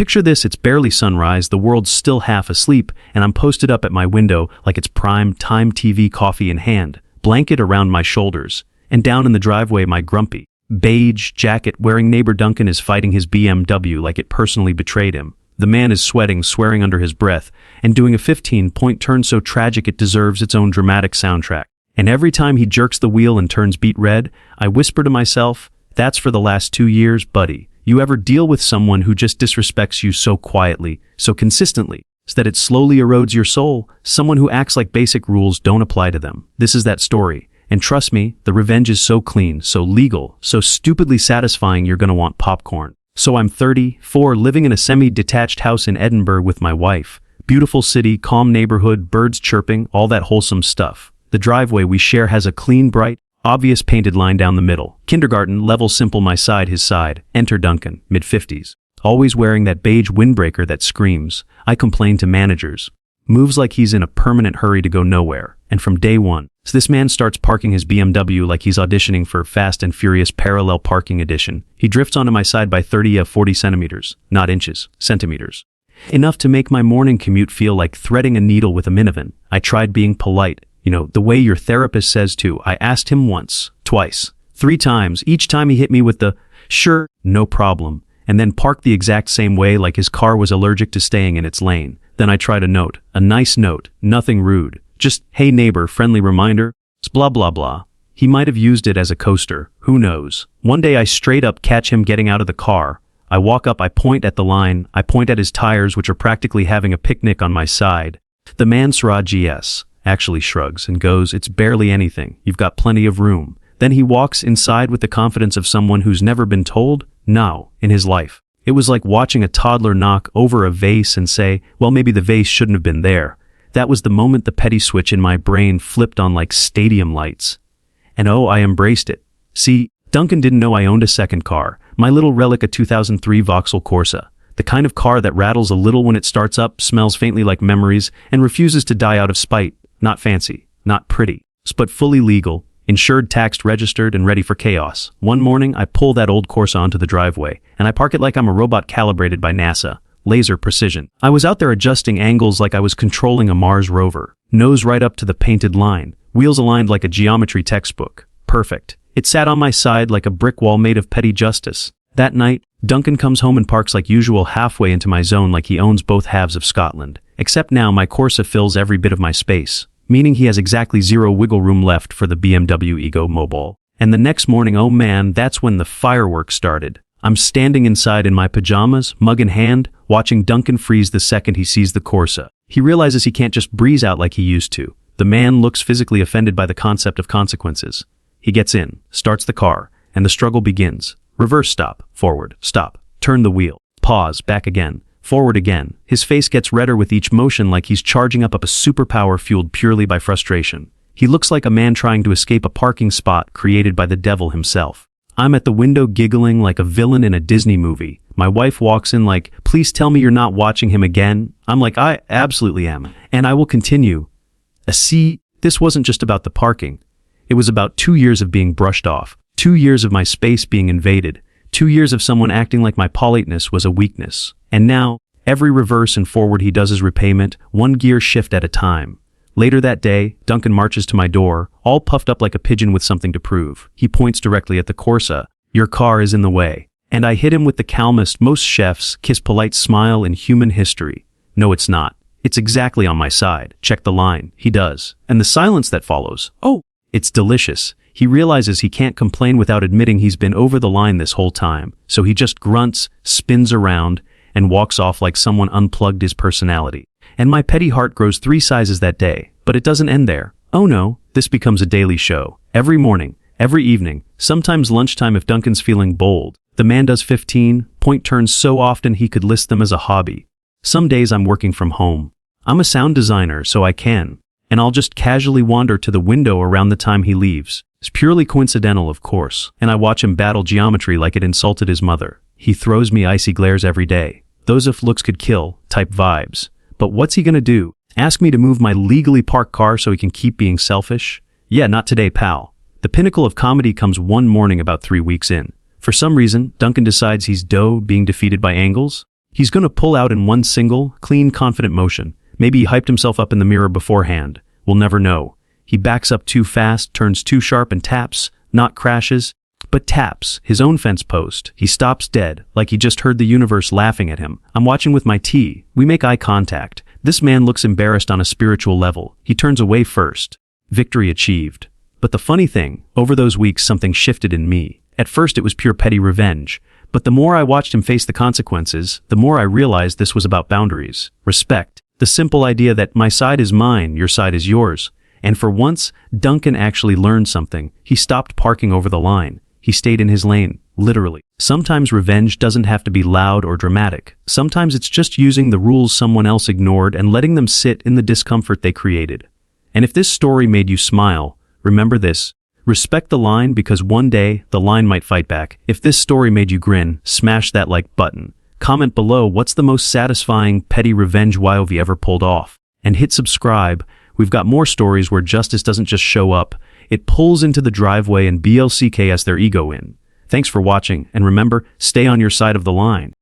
Picture this, it's barely sunrise, the world's still half asleep, and I'm posted up at my window like it's prime time TV, coffee in hand, blanket around my shoulders, and down in the driveway my grumpy, beige jacket wearing neighbor Duncan is fighting his BMW like it personally betrayed him. The man is sweating, swearing under his breath, and doing a 15-point turn so tragic it deserves its own dramatic soundtrack. And every time he jerks the wheel and turns beet red, I whisper to myself, that's for the last 2 years, buddy. You ever deal with someone who just disrespects you so quietly, so consistently, so that it slowly erodes your soul? Someone who acts like basic rules don't apply to them. This is that story. And trust me, the revenge is so clean, so legal, so stupidly satisfying you're gonna want popcorn. So I'm 34, living in a semi-detached house in Edinburgh with my wife. Beautiful city, calm neighborhood, birds chirping, all that wholesome stuff. The driveway we share has a clean, bright, obvious painted line down the middle. Kindergarten, level simple, my side, his side. Enter Duncan, mid-50s. Always wearing that beige windbreaker that screams, I complain to managers. Moves like he's in a permanent hurry to go nowhere. And from day one, so this man starts parking his BMW like he's auditioning for Fast and Furious Parallel Parking Edition. He drifts onto my side by 40 centimeters, not inches, centimeters. Enough to make my morning commute feel like threading a needle with a minivan. I tried being polite. The way your therapist says to. I asked him once, twice, 3 times. Each time he hit me with the, sure, no problem, and then parked the exact same way like his car was allergic to staying in its lane. Then I tried a nice note, nothing rude. Just, hey neighbor, friendly reminder, blah blah blah. He might have used it as a coaster, who knows. One day I straight up catch him getting out of the car. I walk up, I point at the line, I point at his tires which are practically having a picnic on my side. The man Sraj actually shrugs and goes, it's barely anything, you've got plenty of room. Then he walks inside with the confidence of someone who's never been told no in his life. It was like watching a toddler knock over a vase and say, well, maybe the vase shouldn't have been there. That was the moment the petty switch in my brain flipped on like stadium lights. And oh, I embraced it. See, Duncan didn't know I owned a second car, my little relic, a 2003 Vauxhall Corsa. The kind of car that rattles a little when it starts up, smells faintly like memories, and refuses to die out of spite. Not fancy, not pretty, but fully legal, insured, taxed, registered, and ready for chaos. One morning, I pull that old Corsa onto the driveway, and I park it like I'm a robot calibrated by NASA. Laser precision. I was out there adjusting angles like I was controlling a Mars rover. Nose right up to the painted line. Wheels aligned like a geometry textbook. Perfect. It sat on my side like a brick wall made of petty justice. That night, Duncan comes home and parks like usual halfway into my zone like he owns both halves of Scotland. Except now my Corsa fills every bit of my space, meaning he has exactly 0 wiggle room left for the BMW Ego Mobile. And the next morning, oh man, that's when the fireworks started. I'm standing inside in my pajamas, mug in hand, watching Duncan freeze the second he sees the Corsa. He realizes he can't just breeze out like he used to. The man looks physically offended by the concept of consequences. He gets in, starts the car, and the struggle begins. Reverse stop, forward, stop, turn the wheel, pause, back again, forward again. His face gets redder with each motion like he's charging up a superpower fueled purely by frustration. He looks like a man trying to escape a parking spot created by the devil himself. I'm at the window giggling like a villain in a Disney movie. My wife walks in like, please tell me you're not watching him again. I'm like, I absolutely am. And I will continue. See, this wasn't just about the parking. It was about 2 years of being brushed off, 2 years of my space being invaded, 2 years of someone acting like my politeness was a weakness. And now, every reverse and forward he does is repayment, 1 gear shift at a time. Later that day, Duncan marches to my door, all puffed up like a pigeon with something to prove. He points directly at the Corsa. Your car is in the way. And I hit him with the calmest, most chefs kiss polite smile in human history. No, it's not. It's exactly on my side. Check the line. He does. And the silence that follows. Oh, it's delicious. He realizes he can't complain without admitting he's been over the line this whole time. So he just grunts, spins around, and walks off like someone unplugged his personality. And my petty heart grows 3 sizes that day. But it doesn't end there. Oh no, this becomes a daily show. Every morning, every evening, sometimes lunchtime if Duncan's feeling bold. The man does 15-point turns so often he could list them as a hobby. Some days I'm working from home. I'm a sound designer, so I can. And I'll just casually wander to the window around the time he leaves. It's purely coincidental, of course. And I watch him battle geometry like it insulted his mother. He throws me icy glares every day. Those if looks could kill type vibes. But what's he gonna do? Ask me to move my legally parked car so he can keep being selfish? Yeah, not today, pal. The pinnacle of comedy comes one morning about 3 weeks in. For some reason, Duncan decides he's being defeated by angles. He's gonna pull out in one single, clean, confident motion. Maybe he hyped himself up in the mirror beforehand. We'll never know. He backs up too fast, turns too sharp and taps, not crashes, but taps, his own fence post. He stops dead, like he just heard the universe laughing at him. I'm watching with my tea. We make eye contact. This man looks embarrassed on a spiritual level. He turns away first. Victory achieved. But the funny thing, over those weeks something shifted in me. At first it was pure petty revenge. But the more I watched him face the consequences, the more I realized this was about boundaries. Respect. The simple idea that my side is mine, your side is yours. And for once, Duncan actually learned something. He stopped parking over the line. He stayed in his lane, literally. Sometimes revenge doesn't have to be loud or dramatic. Sometimes it's just using the rules someone else ignored and letting them sit in the discomfort they created. And if this story made you smile, remember this. Respect the line because one day, the line might fight back. If this story made you grin, smash that like button. Comment below what's the most satisfying, petty revenge wild you ever pulled off. And hit subscribe. We've got more stories where justice doesn't just show up, it pulls into the driveway and BLCKs their ego in. Thanks for watching, and remember, stay on your side of the line.